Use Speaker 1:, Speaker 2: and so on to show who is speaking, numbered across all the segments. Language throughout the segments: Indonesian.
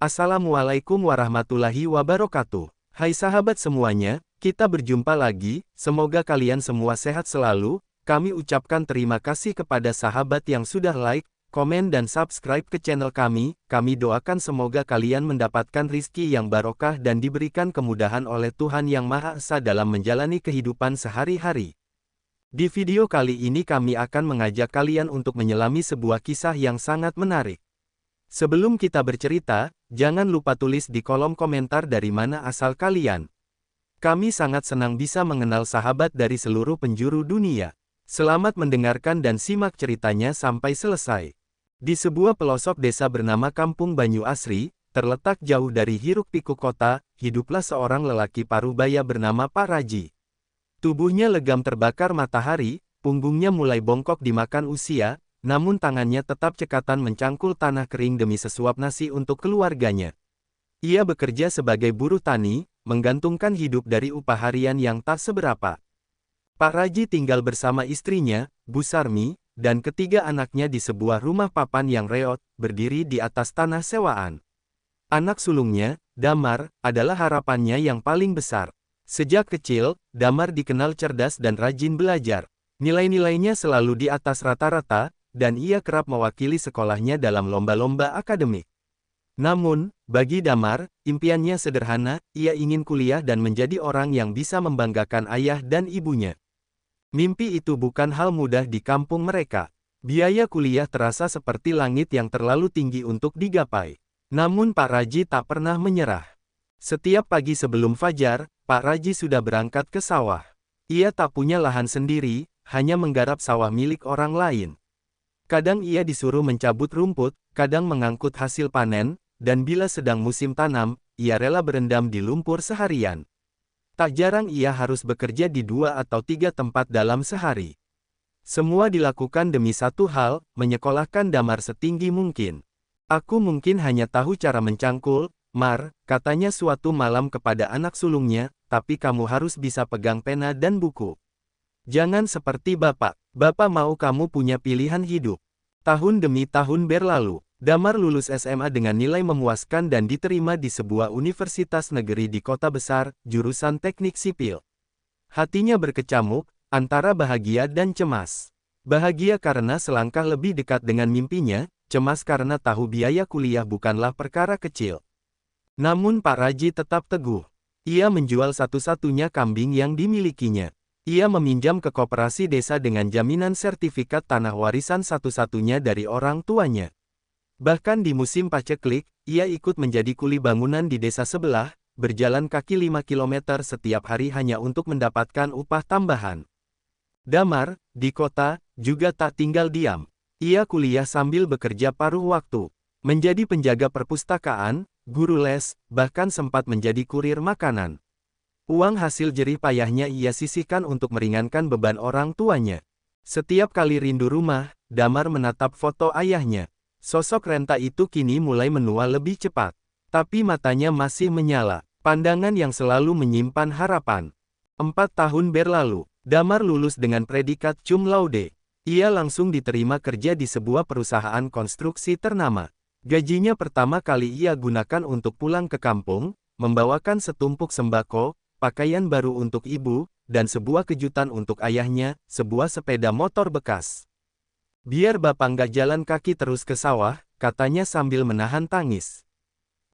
Speaker 1: Assalamualaikum warahmatullahi wabarakatuh. Hai sahabat semuanya, kita berjumpa lagi, semoga kalian semua sehat selalu. Kami ucapkan terima kasih kepada sahabat yang sudah like, komen dan subscribe ke channel kami. Kami doakan semoga kalian mendapatkan rizki yang barokah dan diberikan kemudahan oleh Tuhan Yang Maha Esa dalam menjalani kehidupan sehari-hari. Di video kali ini kami akan mengajak kalian untuk menyelami sebuah kisah yang sangat menarik. Sebelum kita bercerita, jangan lupa tulis di kolom komentar dari mana asal kalian. Kami sangat senang bisa mengenal sahabat dari seluruh penjuru dunia. Selamat mendengarkan dan simak ceritanya sampai selesai. Di sebuah pelosok desa bernama Kampung Banyu Asri, terletak jauh dari hiruk-pikuk kota, hiduplah seorang lelaki parubaya bernama Pak Raji. Tubuhnya legam terbakar matahari, punggungnya mulai bongkok dimakan usia, namun tangannya tetap cekatan mencangkul tanah kering demi sesuap nasi untuk keluarganya. Ia bekerja sebagai buruh tani, menggantungkan hidup dari upah harian yang tak seberapa. Pak Raji tinggal bersama istrinya, Bu Sarmi, dan ketiga anaknya di sebuah rumah papan yang reot, berdiri di atas tanah sewaan. Anak sulungnya, Damar, adalah harapannya yang paling besar. Sejak kecil, Damar dikenal cerdas dan rajin belajar. Nilai-nilainya selalu di atas rata-rata, dan ia kerap mewakili sekolahnya dalam lomba-lomba akademik. Namun, bagi Damar, impiannya sederhana, ia ingin kuliah dan menjadi orang yang bisa membanggakan ayah dan ibunya. Mimpi itu bukan hal mudah di kampung mereka. Biaya kuliah terasa seperti langit yang terlalu tinggi untuk digapai. Namun Pak Raji tak pernah menyerah. Setiap pagi sebelum fajar, Pak Raji sudah berangkat ke sawah. Ia tak punya lahan sendiri, hanya menggarap sawah milik orang lain. Kadang ia disuruh mencabut rumput, kadang mengangkut hasil panen, dan bila sedang musim tanam, ia rela berendam di lumpur seharian. Tak jarang ia harus bekerja di 2 atau 3 tempat dalam sehari. Semua dilakukan demi satu hal, menyekolahkan Damar setinggi mungkin. Aku mungkin hanya tahu cara mencangkul, Mar, katanya suatu malam kepada anak sulungnya, tapi kamu harus bisa pegang pena dan buku. Jangan seperti Bapak. Bapak mau kamu punya pilihan hidup. Tahun demi tahun berlalu, Damar lulus SMA dengan nilai memuaskan dan diterima di sebuah universitas negeri di kota besar, jurusan teknik sipil. Hatinya berkecamuk, antara bahagia dan cemas. Bahagia karena selangkah lebih dekat dengan mimpinya, cemas karena tahu biaya kuliah bukanlah perkara kecil. Namun Pak Raji tetap teguh. Ia menjual satu-satunya kambing yang dimilikinya. Ia meminjam ke koperasi desa dengan jaminan sertifikat tanah warisan satu-satunya dari orang tuanya. Bahkan di musim paceklik, ia ikut menjadi kuli bangunan di desa sebelah, berjalan kaki 5 km setiap hari hanya untuk mendapatkan upah tambahan. Damar, di kota, juga tak tinggal diam. Ia kuliah sambil bekerja paruh waktu. Menjadi penjaga perpustakaan, guru les, bahkan sempat menjadi kurir makanan. Uang hasil jerih payahnya ia sisihkan untuk meringankan beban orang tuanya. Setiap kali rindu rumah, Damar menatap foto ayahnya. Sosok renta itu kini mulai menua lebih cepat. Tapi matanya masih menyala, pandangan yang selalu menyimpan harapan. 4 tahun berlalu, Damar lulus dengan predikat cum laude. Ia langsung diterima kerja di sebuah perusahaan konstruksi ternama. Gajinya pertama kali ia gunakan untuk pulang ke kampung, membawakan setumpuk sembako, pakaian baru untuk ibu, dan sebuah kejutan untuk ayahnya, sebuah sepeda motor bekas. Biar bapak nggak jalan kaki terus ke sawah, katanya sambil menahan tangis.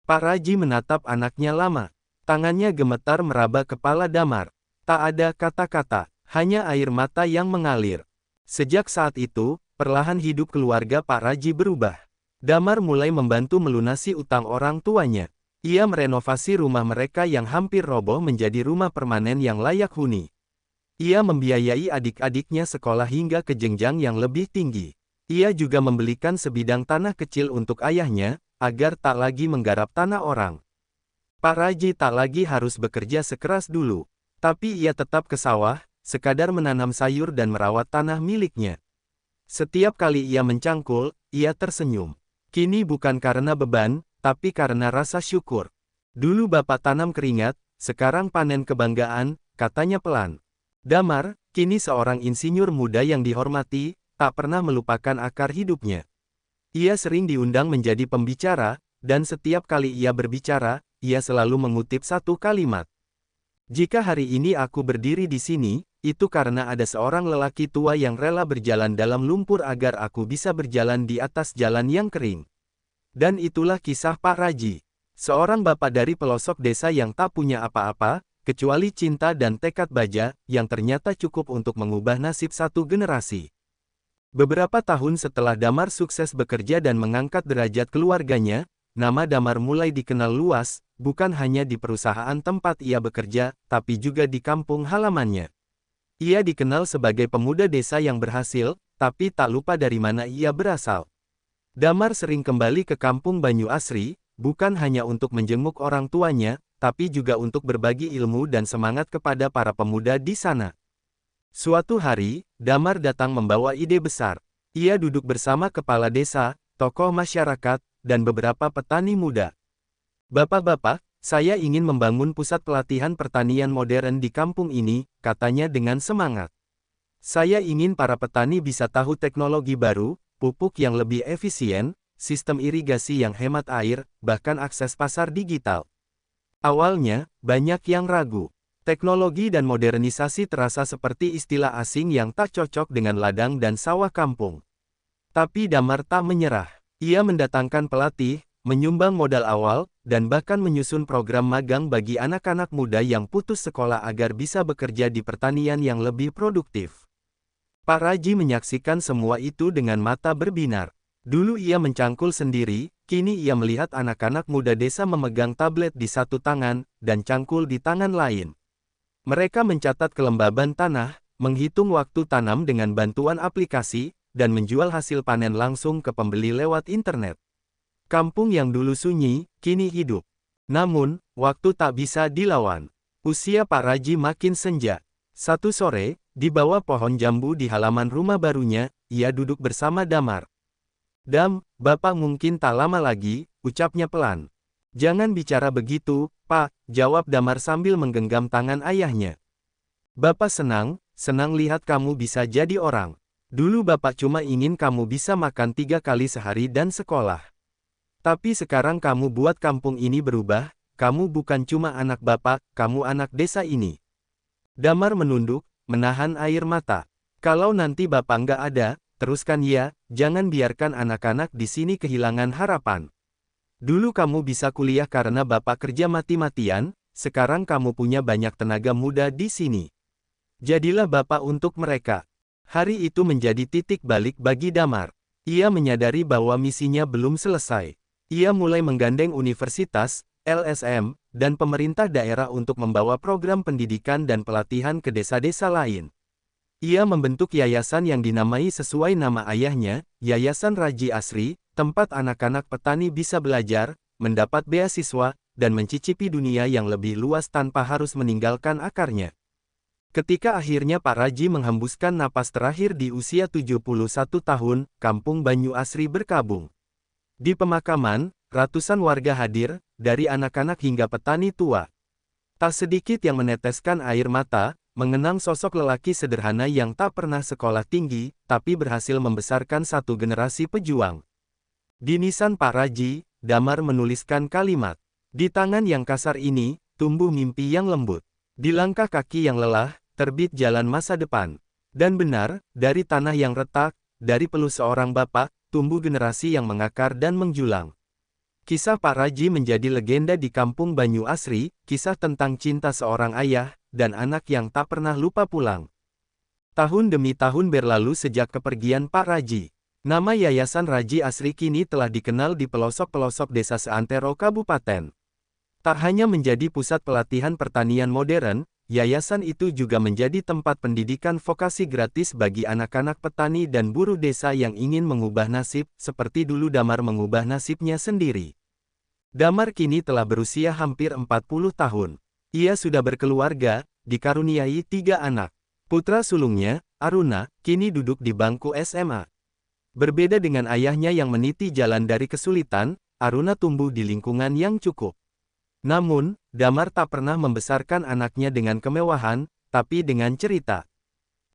Speaker 1: Pak Raji menatap anaknya lama. Tangannya gemetar meraba kepala Damar. Tak ada kata-kata, hanya air mata yang mengalir. Sejak saat itu, perlahan hidup keluarga Pak Raji berubah. Damar mulai membantu melunasi utang orang tuanya. Ia merenovasi rumah mereka yang hampir roboh menjadi rumah permanen yang layak huni. Ia membiayai adik-adiknya sekolah hingga ke jenjang yang lebih tinggi. Ia juga membelikan sebidang tanah kecil untuk ayahnya, agar tak lagi menggarap tanah orang. Pak Raji tak lagi harus bekerja sekeras dulu. Tapi ia tetap ke sawah, sekadar menanam sayur dan merawat tanah miliknya. Setiap kali ia mencangkul, ia tersenyum. Kini bukan karena beban, tapi karena rasa syukur. Dulu bapak tanam keringat, sekarang panen kebanggaan, katanya pelan. Damar, kini seorang insinyur muda yang dihormati, tak pernah melupakan akar hidupnya. Ia sering diundang menjadi pembicara, dan setiap kali ia berbicara, ia selalu mengutip satu kalimat. Jika hari ini aku berdiri di sini, itu karena ada seorang lelaki tua yang rela berjalan dalam lumpur agar aku bisa berjalan di atas jalan yang kering. Dan itulah kisah Pak Raji. Seorang bapak dari pelosok desa yang tak punya apa-apa, kecuali cinta dan tekad baja, yang ternyata cukup untuk mengubah nasib satu generasi. Beberapa tahun setelah Damar sukses bekerja dan mengangkat derajat keluarganya, nama Damar mulai dikenal luas, bukan hanya di perusahaan tempat ia bekerja, tapi juga di kampung halamannya. Ia dikenal sebagai pemuda desa yang berhasil, tapi tak lupa dari mana ia berasal. Damar sering kembali ke kampung Banyu Asri, bukan hanya untuk menjenguk orang tuanya, tapi juga untuk berbagi ilmu dan semangat kepada para pemuda di sana. Suatu hari, Damar datang membawa ide besar. Ia duduk bersama kepala desa, tokoh masyarakat, dan beberapa petani muda. "Bapak-bapak, saya ingin membangun pusat pelatihan pertanian modern di kampung ini," katanya dengan semangat. "Saya ingin para petani bisa tahu teknologi baru, pupuk yang lebih efisien, sistem irigasi yang hemat air, bahkan akses pasar digital." Awalnya, banyak yang ragu. Teknologi dan modernisasi terasa seperti istilah asing yang tak cocok dengan ladang dan sawah kampung. Tapi Damar tak menyerah. Ia mendatangkan pelatih, menyumbang modal awal, dan bahkan menyusun program magang bagi anak-anak muda yang putus sekolah agar bisa bekerja di pertanian yang lebih produktif. Pak Raji menyaksikan semua itu dengan mata berbinar. Dulu ia mencangkul sendiri, kini ia melihat anak-anak muda desa memegang tablet di satu tangan, dan cangkul di tangan lain. Mereka mencatat kelembaban tanah, menghitung waktu tanam dengan bantuan aplikasi, dan menjual hasil panen langsung ke pembeli lewat internet. Kampung yang dulu sunyi, kini hidup. Namun, waktu tak bisa dilawan. Usia Pak Raji makin senja. Satu sore, di bawah pohon jambu di halaman rumah barunya, ia duduk bersama Damar. "Dam, Bapak mungkin tak lama lagi," ucapnya pelan. "Jangan bicara begitu, Pak," jawab Damar sambil menggenggam tangan ayahnya. "Bapak senang lihat kamu bisa jadi orang. Dulu Bapak cuma ingin kamu bisa makan 3 kali sehari dan sekolah. Tapi sekarang kamu buat kampung ini berubah, kamu bukan cuma anak Bapak, kamu anak desa ini." Damar menunduk, menahan air mata. "Kalau nanti Bapak nggak ada, teruskan ya, jangan biarkan anak-anak di sini kehilangan harapan. Dulu kamu bisa kuliah karena Bapak kerja mati-matian, sekarang kamu punya banyak tenaga muda di sini. Jadilah Bapak untuk mereka." Hari itu menjadi titik balik bagi Damar. Ia menyadari bahwa misinya belum selesai. Ia mulai menggandeng universitas, LSM, dan pemerintah daerah untuk membawa program pendidikan dan pelatihan ke desa-desa lain. Ia membentuk yayasan yang dinamai sesuai nama ayahnya, Yayasan Raji Asri, tempat anak-anak petani bisa belajar, mendapat beasiswa, dan mencicipi dunia yang lebih luas tanpa harus meninggalkan akarnya. Ketika akhirnya Pak Raji menghembuskan napas terakhir di usia 71 tahun, kampung Banyu Asri berkabung. Di pemakaman, ratusan warga hadir, dari anak-anak hingga petani tua. Tak sedikit yang meneteskan air mata, mengenang sosok lelaki sederhana yang tak pernah sekolah tinggi, tapi berhasil membesarkan satu generasi pejuang. Di nisan Pak Raji, Damar menuliskan kalimat, "Di tangan yang kasar ini, tumbuh mimpi yang lembut. Di langkah kaki yang lelah, terbit jalan masa depan." Dan benar, dari tanah yang retak, dari peluh seorang bapak, tumbuh generasi yang mengakar dan menjulang. Kisah Pak Raji menjadi legenda di kampung Banyu Asri, kisah tentang cinta seorang ayah, dan anak yang tak pernah lupa pulang. Tahun demi tahun berlalu sejak kepergian Pak Raji. Nama Yayasan Raji Asri kini telah dikenal di pelosok-pelosok desa seantero kabupaten. Tak hanya menjadi pusat pelatihan pertanian modern, yayasan itu juga menjadi tempat pendidikan vokasi gratis bagi anak-anak petani dan buruh desa yang ingin mengubah nasib, seperti dulu Damar mengubah nasibnya sendiri. Damar kini telah berusia hampir 40 tahun. Ia sudah berkeluarga, dikaruniai 3 anak. Putra sulungnya, Aruna, kini duduk di bangku SMA. Berbeda dengan ayahnya yang meniti jalan dari kesulitan, Aruna tumbuh di lingkungan yang cukup. Namun, Damar tak pernah membesarkan anaknya dengan kemewahan, tapi dengan cerita.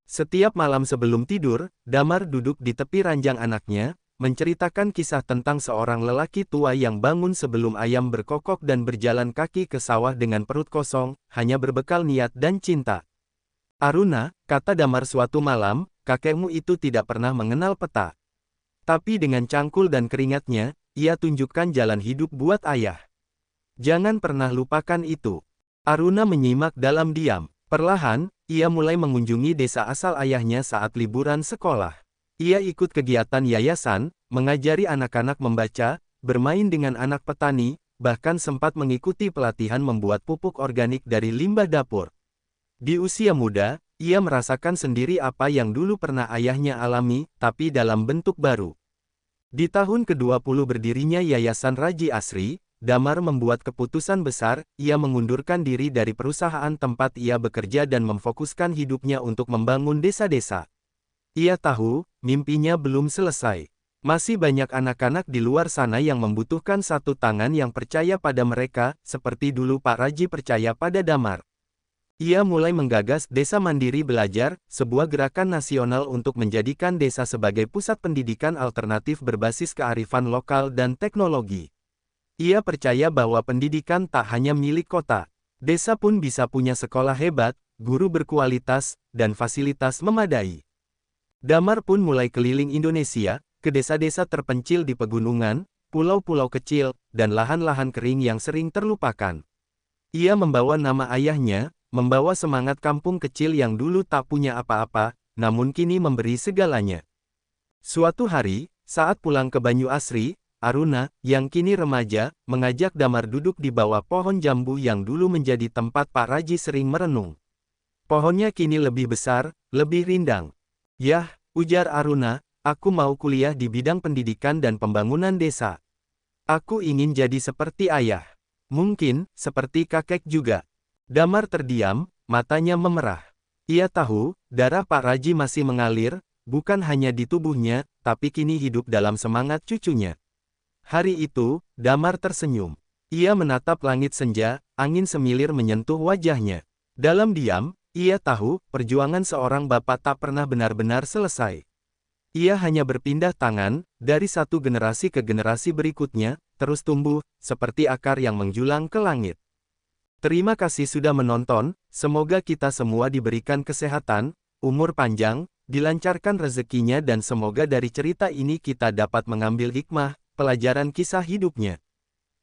Speaker 1: Setiap malam sebelum tidur, Damar duduk di tepi ranjang anaknya, menceritakan kisah tentang seorang lelaki tua yang bangun sebelum ayam berkokok dan berjalan kaki ke sawah dengan perut kosong, hanya berbekal niat dan cinta. Aruna, kata Damar suatu malam, kakekmu itu tidak pernah mengenal peta. Tapi dengan cangkul dan keringatnya, ia tunjukkan jalan hidup buat ayah. Jangan pernah lupakan itu. Aruna menyimak dalam diam. Perlahan, ia mulai mengunjungi desa asal ayahnya saat liburan sekolah. Ia ikut kegiatan yayasan, mengajari anak-anak membaca, bermain dengan anak petani, bahkan sempat mengikuti pelatihan membuat pupuk organik dari limbah dapur. Di usia muda, ia merasakan sendiri apa yang dulu pernah ayahnya alami, tapi dalam bentuk baru. Di tahun ke-20 berdirinya Yayasan Raji Asri, Damar membuat keputusan besar, ia mengundurkan diri dari perusahaan tempat ia bekerja dan memfokuskan hidupnya untuk membangun desa-desa. Ia tahu, mimpinya belum selesai. Masih banyak anak-anak di luar sana yang membutuhkan satu tangan yang percaya pada mereka, seperti dulu Pak Raji percaya pada Damar. Ia mulai menggagas Desa Mandiri Belajar, sebuah gerakan nasional untuk menjadikan desa sebagai pusat pendidikan alternatif berbasis kearifan lokal dan teknologi. Ia percaya bahwa pendidikan tak hanya milik kota. Desa pun bisa punya sekolah hebat, guru berkualitas, dan fasilitas memadai. Damar pun mulai keliling Indonesia, ke desa-desa terpencil di pegunungan, pulau-pulau kecil, dan lahan-lahan kering yang sering terlupakan. Ia membawa nama ayahnya, membawa semangat kampung kecil yang dulu tak punya apa-apa, namun kini memberi segalanya. Suatu hari, saat pulang ke Banyu Asri, Aruna, yang kini remaja, mengajak Damar duduk di bawah pohon jambu yang dulu menjadi tempat Pak Raji sering merenung. Pohonnya kini lebih besar, lebih rindang. Yah, ujar Aruna, aku mau kuliah di bidang pendidikan dan pembangunan desa. Aku ingin jadi seperti ayah. Mungkin, seperti kakek juga. Damar terdiam, matanya memerah. Ia tahu, darah Pak Raji masih mengalir, bukan hanya di tubuhnya, tapi kini hidup dalam semangat cucunya. Hari itu, Damar tersenyum. Ia menatap langit senja, angin semilir menyentuh wajahnya. Dalam diam, ia tahu, perjuangan seorang bapak tak pernah benar-benar selesai. Ia hanya berpindah tangan, dari satu generasi ke generasi berikutnya, terus tumbuh, seperti akar yang menjulang ke langit. Terima kasih sudah menonton, semoga kita semua diberikan kesehatan, umur panjang, dilancarkan rezekinya dan semoga dari cerita ini kita dapat mengambil hikmah, pelajaran kisah hidupnya.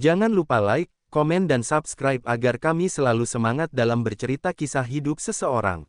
Speaker 1: Jangan lupa like, komen dan subscribe agar kami selalu semangat dalam bercerita kisah hidup seseorang.